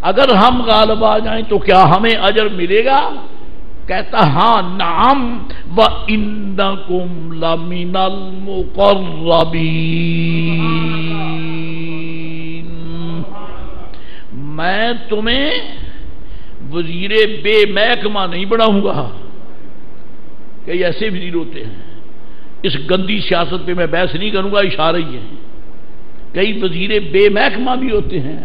اگر ہم غالب آ جائیں تو کیا ہمیں اجر ملے گا؟ کہتا ہاں نعم وَإِنَّكُمْ لَمِنَ الْمُقَرَّبِينَ، میں تمہیں وزیر بے محکمہ نہیں بناؤں گا. کئی ایسے وزیر ہوتے ہیں، اس گندی سیاست پہ میں بحث نہیں کروں گا، اشارہ ہی ہے. کئی وزیر بے محکمہ بھی ہوتے ہیں.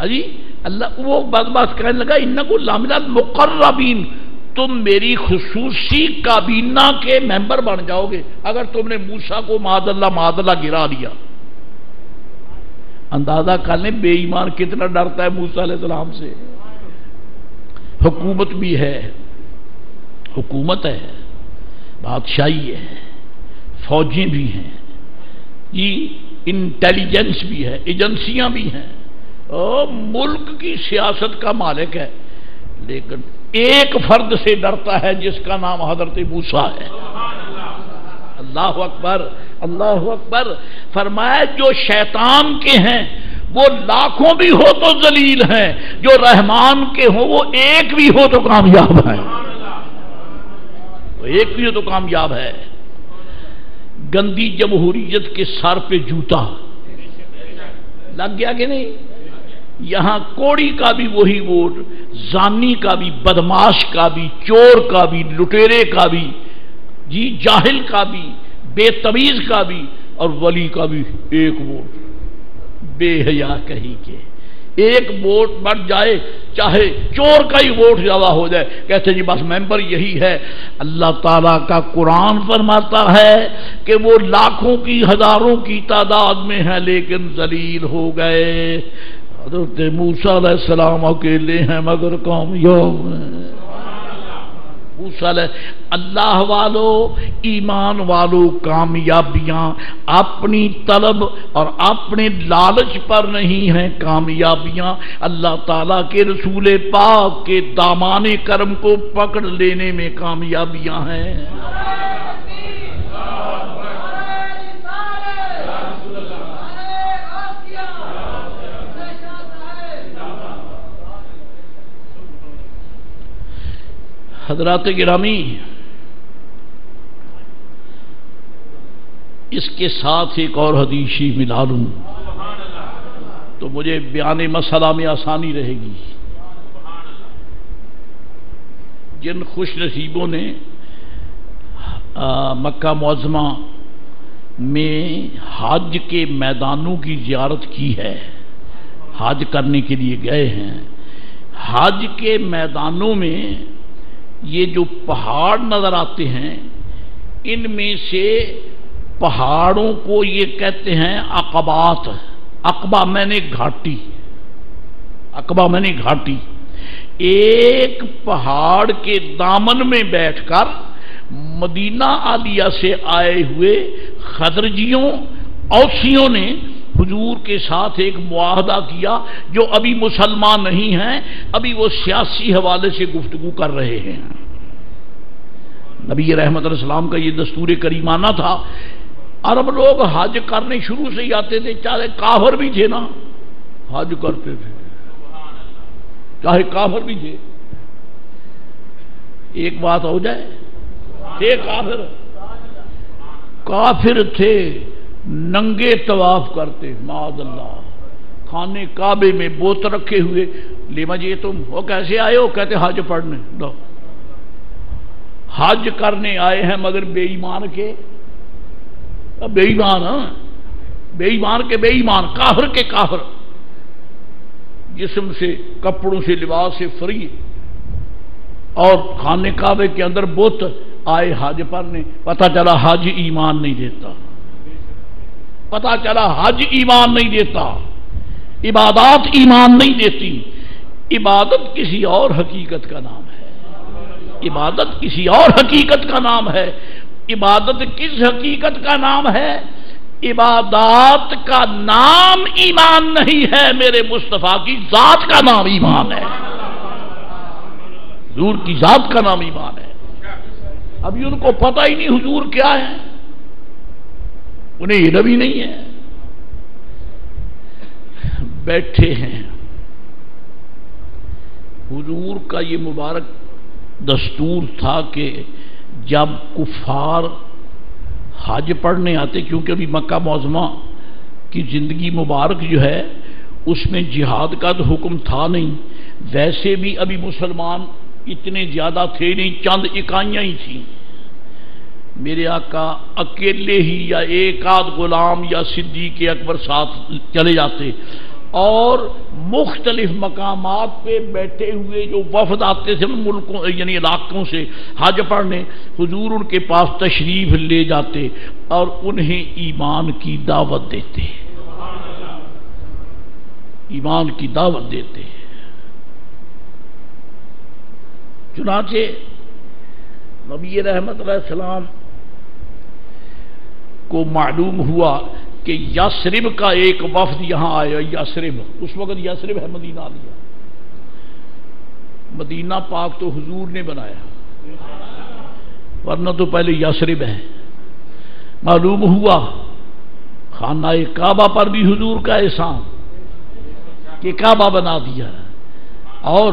جی اللہ وہ بات کہنے لگا انکم لمن المقربین، تم میری خصوصی کابینہ کے ممبر بن جاؤ گے اگر تم نے موسیٰ کو معاذ اللہ گرا دیا. اندازہ کر لیں بے ایمان کتنا ڈرتا ہے موسیٰ علیہ السلام سے. حکومت بھی ہے، حکومت ہے، بادشاہی ہے، فوجیں بھی ہیں جی، انٹیلیجنس بھی ہے، ایجنسیاں بھی ہیں، اور ملک کی سیاست کا مالک ہے، لیکن ایک فرد سے ڈرتا ہے جس کا نام حضرت موسیٰ ہے. اللہ اکبر، اللہ اکبر. فرمایا جو شیطان کے ہیں وہ لاکھوں بھی ہو تو ذلیل ہیں، جو رحمان کے ہو وہ ایک بھی ہو تو کامیاب ہے، ایک بھی ہو تو کامیاب ہے. گندی جمہوریت کے سر پہ جوتا لگ گیا کہ نہیں؟ یہاں کوڑی کا بھی وہی ووٹ، زانی کا بھی، بدماش کا بھی، چور کا بھی، لٹیرے کا بھی، جی جاہل کا بھی، بے تمیز کا بھی، اور ولی کا بھی ایک ووٹ. بے حیا کہیں کے ایک ووٹ بڑھ جائے، چاہے چور کا ہی ووٹ زیادہ ہو جائے، کہتے جی بس ممبر یہی ہے. اللہ تعالیٰ کا قرآن فرماتا ہے کہ وہ لاکھوں کی ہزاروں کی تعداد میں ہے لیکن ذلیل ہو گئے. حضرت موسیٰ علیہ السلام اکیلے ہیں مگر کامیاب ہیں. موسیٰ علیہ اللہ والو، ایمان والو، کامیابیاں اپنی طلب اور اپنے لالچ پر نہیں ہیں، کامیابیاں اللہ تعالیٰ کے رسول پاک کے دامان کرم کو پکڑ لینے میں کامیابیاں ہیں. حضرات گرامی، اس کے ساتھ ایک اور حدیثی ملا لوں تو مجھے بیان مسئلہ میں آسانی رہے گی. جن خوش نصیبوں نے مکہ معظمہ میں حج کے میدانوں کی زیارت کی ہے، حج کرنے کے لیے گئے ہیں، حج کے میدانوں میں یہ جو پہاڑ نظر آتے ہیں ان میں سے پہاڑوں کو یہ کہتے ہیں عقبات. عقبہ میں نے گھاٹی، عقبہ میں نے گھاٹی. ایک پہاڑ کے دامن میں بیٹھ کر مدینہ عالیہ سے آئے ہوئے خزرجیوں، اوسیوں نے حضور کے ساتھ ایک معاہدہ کیا. جو ابھی مسلمان نہیں ہیں، ابھی وہ سیاسی حوالے سے گفتگو کر رہے ہیں. نبی رحمت علیہ السلام کا یہ دستور کریمانہ تھا. عرب لوگ حج کرنے شروع سے ہی آتے تھے، چاہے کافر بھی تھے نا حج کرتے تھے، چاہے کافر بھی تھے. ایک بات ہو جائے، تھے کافر تھے، ننگے طواف کرتے، معاذ اللہ. خانے کعبے میں بوت رکھے ہوئے، لیما جی تم ہو کیسے آئے ہو؟ کہتے حج پڑھنے. دو حج کرنے آئے ہیں مگر بے ایمان کے بے ایمان، بے ایمان کے بے ایمان، کافر کے کافر، جسم سے، کپڑوں سے، لباس سے فری، اور خانے کعبے کے اندر بت آئے حج پڑھنے. پتہ چلا حج ایمان نہیں دیتا، پتہ چلا حج ایمان نہیں دیتا، عبادات ایمان نہیں دیتی. عبادت کسی اور حقیقت کا نام ہے، عبادت کسی اور حقیقت کا نام ہے. عبادت کس حقیقت کا نام ہے؟ عبادات کا نام ایمان نہیں ہے، میرے مصطفیٰ کی ذات کا نام ایمان ہے، حضور کی ذات کا نام ایمان ہے. ابھی ان کو پتہ ہی نہیں حضور کیا ہے، انہیں علم ہی نہیں ہے. بیٹھے ہیں حضور کا یہ مبارک دستور تھا کہ جب کفار حج پڑھنے آتے، کیونکہ ابھی مکہ معظمہ کی زندگی مبارک جو ہے اس میں جہاد کا تو حکم تھا نہیں، ویسے بھی ابھی مسلمان اتنے زیادہ تھے نہیں، چند اکائیاں ہی تھیں. میرے آقا اکیلے ہی یا ایک آدھ غلام یا صدیق اکبر ساتھ چلے جاتے، اور مختلف مقامات پہ بیٹھے ہوئے جو وفد آتے تھے ملکوں یعنی علاقوں سے حج پڑھنے، حضور ان کے پاس تشریف لے جاتے اور انہیں ایمان کی دعوت دیتے، ایمان کی دعوت دیتے. چنانچہ نبی رحمت علیہ السلام کو معلوم ہوا کہ یثرب کا ایک وفد یہاں آیا. یثرب اس وقت یثرب ہے مدینہ عالیہ، مدینہ پاک تو حضور نے بنایا، ورنہ تو پہلے یثرب ہے. معلوم ہوا خانہ کعبہ پر بھی حضور کا احسان کہ کعبہ بنا دیا، اور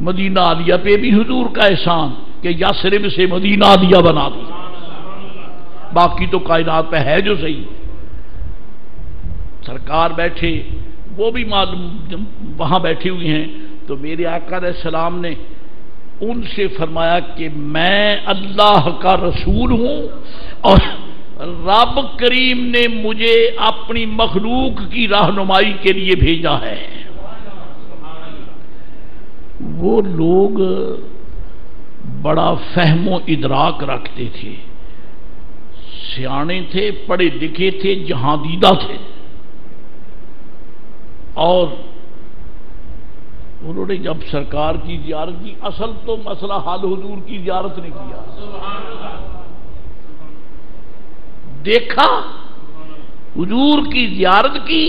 مدینہ عالیہ پہ بھی حضور کا احسان کہ یثرب سے مدینہ عالیہ بنا دیا. باقی تو کائنات پہ ہے جو صحیح. سرکار بیٹھے، وہ بھی معلوم وہاں بیٹھے ہوئے ہیں، تو میرے آقا علیہ السلام نے ان سے فرمایا کہ میں اللہ کا رسول ہوں اور رب کریم نے مجھے اپنی مخلوق کی رہنمائی کے لیے بھیجا ہے. وہ لوگ بڑا فہم و ادراک رکھتے تھے، سیانے تھے، پڑھے لکھے تھے، جہاندیدہ تھے، اور انہوں نے جب سرکار کی زیارت کی، اصل تو مسئلہ حال حضور کی زیارت نے کیا، دیکھا حضور کی زیارت کی،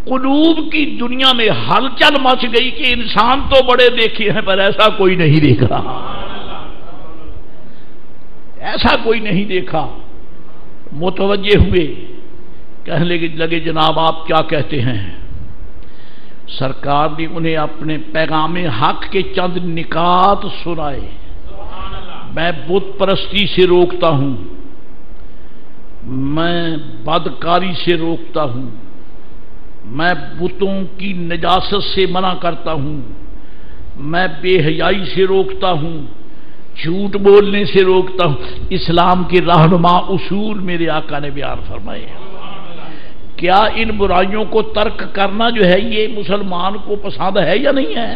قلوب کی دنیا میں ہلچل مچ گئی کہ انسان تو بڑے دیکھے ہیں پر ایسا کوئی نہیں دیکھا، ایسا کوئی نہیں دیکھا. متوجہ ہوئے، کہنے لگے جناب آپ کیا کہتے ہیں؟ سرکار نے انہیں اپنے پیغام حق کے چند نکات سنائے. میں بت پرستی سے روکتا ہوں، میں بدکاری سے روکتا ہوں، میں بتوں کی نجاست سے منع کرتا ہوں، میں بے حیائی سے روکتا ہوں، جھوٹ بولنے سے روکتا ہوں. اسلام کے رہنما اصول میرے آقا نے بیان فرمائے. کیا ان برائیوں کو ترک کرنا جو ہے یہ مسلمان کو پسند ہے یا نہیں ہے؟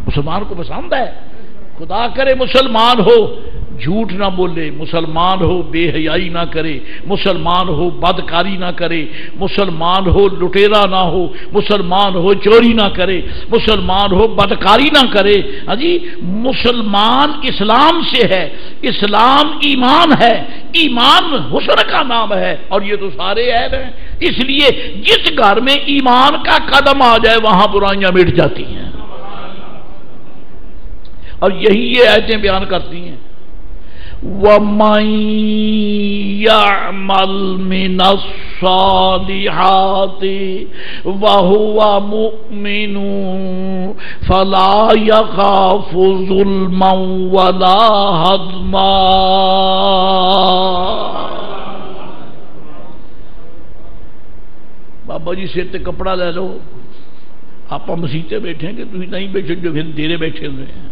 مسلمان کو پسند ہے. خدا کرے مسلمان ہو جھوٹ نہ بولے، مسلمان ہو بے حیائی نہ کرے، مسلمان ہو بدکاری نہ کرے، مسلمان ہو لٹیرا نہ ہو، مسلمان ہو چوری نہ کرے، مسلمان ہو بدکاری نہ کرے. ہاں جی، مسلمان اسلام سے ہے، اسلام ایمان ہے، ایمان حسن کا نام ہے، اور یہ تو سارے عیب ہیں. اس لیے جس گھر میں ایمان کا قدم آ جائے وہاں برائیاں مٹ جاتی ہیں، اور یہی یہ آیتیں بیان کرتی ہیں. وَمَن يَعْمَلْ مِنَ الصَّالِحَاتِ وَهُوَ مُؤْمِنٌ فَلَا يَخَافُ ظُلْمًا وَلَا هَضْمًا. بابا جی سر تے کپڑا لے لو، آپ مسیطے بیٹھے ہیں کہ تھی نہیں بیٹھے جو پھر دیرے بیٹھے ہوئے ہیں.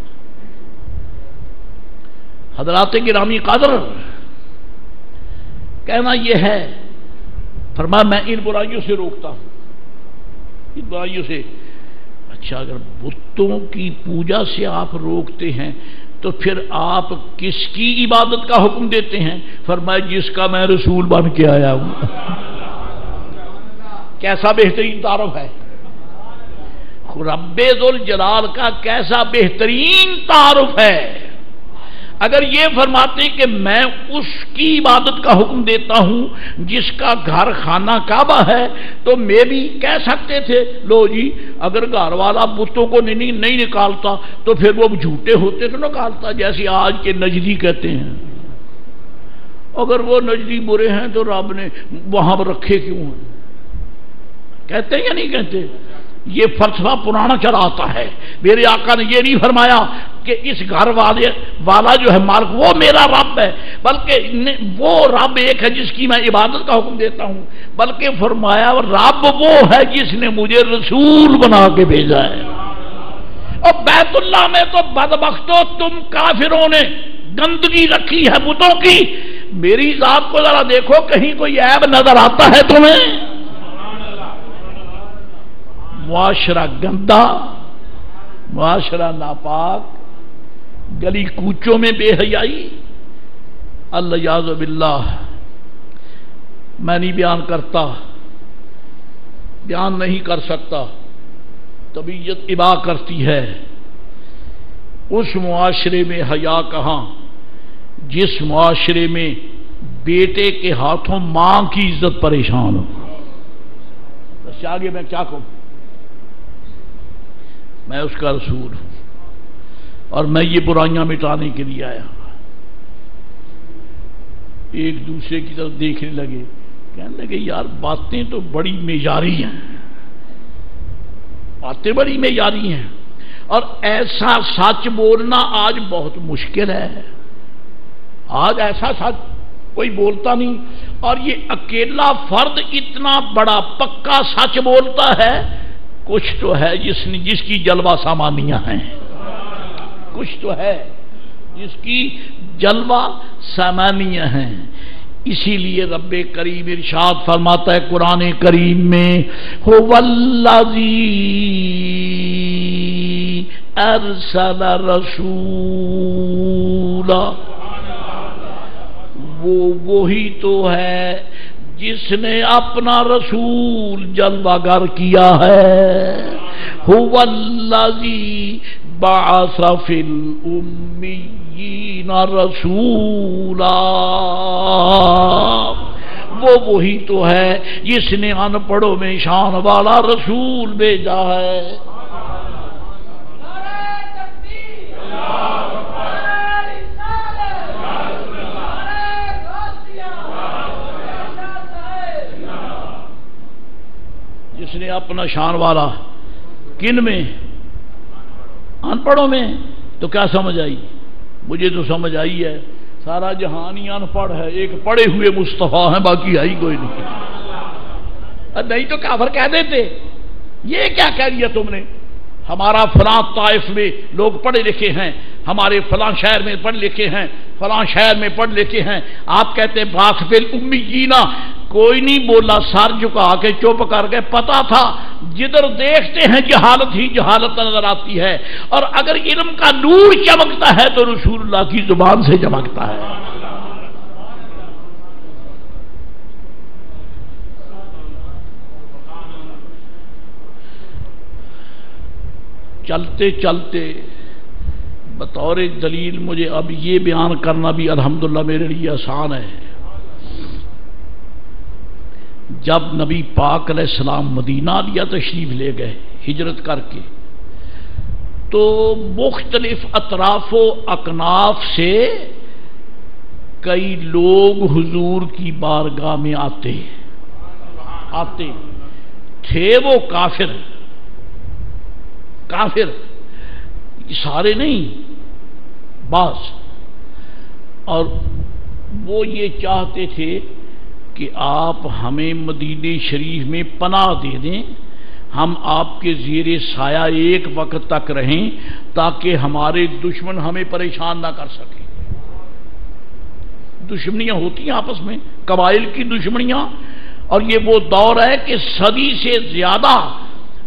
حضرات گرامی قدر، کہنا یہ ہے، فرمایا میں ان برائیوں سے روکتا ہوں، ان برائیوں سے. اچھا، اگر بتوں کی پوجا سے آپ روکتے ہیں تو پھر آپ کس کی عبادت کا حکم دیتے ہیں؟ فرمایا جس کا میں رسول بن کے آیا ہوں. کیسا بہترین تعارف ہے، رب ذوالجلال کا کیسا بہترین تعارف ہے. اگر یہ فرماتے کہ میں اس کی عبادت کا حکم دیتا ہوں جس کا گھر خانہ کعبہ ہے، تو میں بھی کہہ سکتے تھے لو جی اگر گھر والا بتوں کو نہیں نکالتا تو پھر وہ جھوٹے ہوتے تو نکالتا، جیسے آج کے نجدی کہتے ہیں. اگر وہ نجدی برے ہیں تو رب نے وہاں رکھے کیوں ہیں؟ کہتے ہیں یا نہیں کہتے؟ یہ فلسفہ پرانا چلا آتا ہے. میرے آقا نے یہ نہیں فرمایا کہ اس گھر والا جو ہے مالک وہ میرا رب ہے، بلکہ وہ رب ایک ہے جس کی میں عبادت کا حکم دیتا ہوں، بلکہ فرمایا رب وہ ہے جس نے مجھے رسول بنا کے بھیجا ہے. اور بیت اللہ میں تو بدبختو تم کافروں نے گندگی رکھی ہے بتوں کی. میری ذات کو ذرا دیکھو، کہیں کوئی عیب نظر آتا ہے تمہیں؟ معاشرہ گندا، معاشرہ ناپاک، گلی کوچوں میں بے حیائی. اللہ یعوذ باللہ. میں نہیں بیان کرتا، بیان نہیں کر سکتا، طبیعت ابا کرتی ہے. اس معاشرے میں حیا کہاں جس معاشرے میں بیٹے کے ہاتھوں ماں کی عزت پریشان ہو. بس آگے میں کیا کہوں؟ میں اس کا رسول ہوں اور میں یہ برائیاں مٹانے کے لیے آیا. ایک دوسرے کی طرف دیکھنے لگے، کہنے لگے یار باتیں تو بڑی معیاری ہیں، باتیں بڑی معیاری ہیں، اور ایسا سچ بولنا آج بہت مشکل ہے. آج ایسا سچ کوئی بولتا نہیں، اور یہ اکیلا فرد اتنا بڑا پکا سچ بولتا ہے. کچھ تو ہے جس کی جلوہ سامانیاں ہیں، کچھ تو ہے جس کی جلوہ سامانیاں ہیں. اسی لیے رب کریم ارشاد فرماتا ہے قرآن کریم میں، هو الذی ارسل رسولا، وہ وہی تو ہے جس نے اپنا رسول جلوہ گر کیا ہے. هو الذی بعث فی الامیین رسولا، وہ وہی تو ہے جس نے ان پڑھوں میں شان والا رسول بھیجا ہے. جس نے اپنا شان والا، کن میں؟ ان پڑھوں میں. تو کیا سمجھ آئی؟ مجھے تو سمجھ آئی ہے سارا جہان ہی ان پڑھ ہے، ایک پڑھے ہوئے مصطفیٰ ہیں، باقی آئی کوئی نہیں. نہیں تو کافر کہہ دیتے یہ کیا کہہ دیا تم نے؟ ہمارا فلاں طائف میں لوگ پڑھے لکھے ہیں، ہمارے فلاں شہر میں پڑھ لکھے ہیں، فلاں شہر میں پڑھ لکھے ہیں. آپ کہتے ہیں باس فی الامیین. کوئی نہیں بولا، سر جھکا کے چپ کر کے. پتا تھا جدھر دیکھتے ہیں جہالت ہی جہالت نظر آتی ہے، اور اگر علم کا نور چمکتا ہے تو رسول اللہ کی زبان سے چمکتا ہے. چلتے چلتے بطور دلیل مجھے اب یہ بیان کرنا بھی الحمدللہ میرے لیے آسان ہے. جب نبی پاک علیہ السلام مدینہ لیا تشریف لے گئے ہجرت کر کے، تو مختلف اطراف و اکناف سے کئی لوگ حضور کی بارگاہ میں آتے تھے. وہ کافر سارے نہیں، بعض. اور وہ یہ چاہتے تھے کہ آپ ہمیں مدینہ شریف میں پناہ دے دیں، ہم آپ کے زیر سایہ ایک وقت تک رہیں تاکہ ہمارے دشمن ہمیں پریشان نہ کر سکیں. دشمنیاں ہوتی ہیں آپس میں، قبائل کی دشمنیاں. اور یہ وہ دور ہے کہ صدی سے زیادہ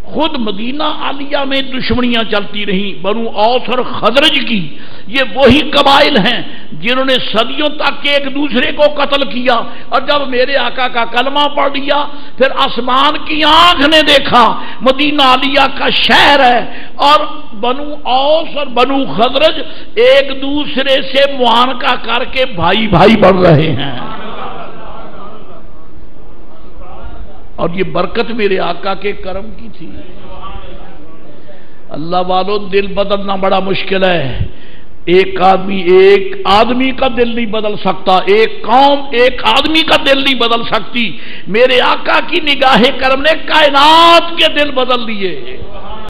خود مدینہ عالیہ میں دشمنیاں چلتی رہیں، بنو اوس اور خزرج کی. یہ وہی قبائل ہیں جنہوں نے صدیوں تک ایک دوسرے کو قتل کیا، اور جب میرے آقا کا کلمہ پڑھ لیا پھر آسمان کی آنکھ نے دیکھا مدینہ عالیہ کا شہر ہے، اور بنو اوس اور بنو خزرج ایک دوسرے سے معانقہ کر کے بھائی بھائی بڑھ رہے ہیں. اور یہ برکت میرے آقا کے کرم کی تھی. اللہ والوں دل بدلنا بڑا مشکل ہے. ایک آدمی کا دل نہیں بدل سکتا، ایک قوم ایک آدمی کا دل نہیں بدل سکتی۔ میرے آقا کی نگاہ کرم نے کائنات کے دل بدل لیے۔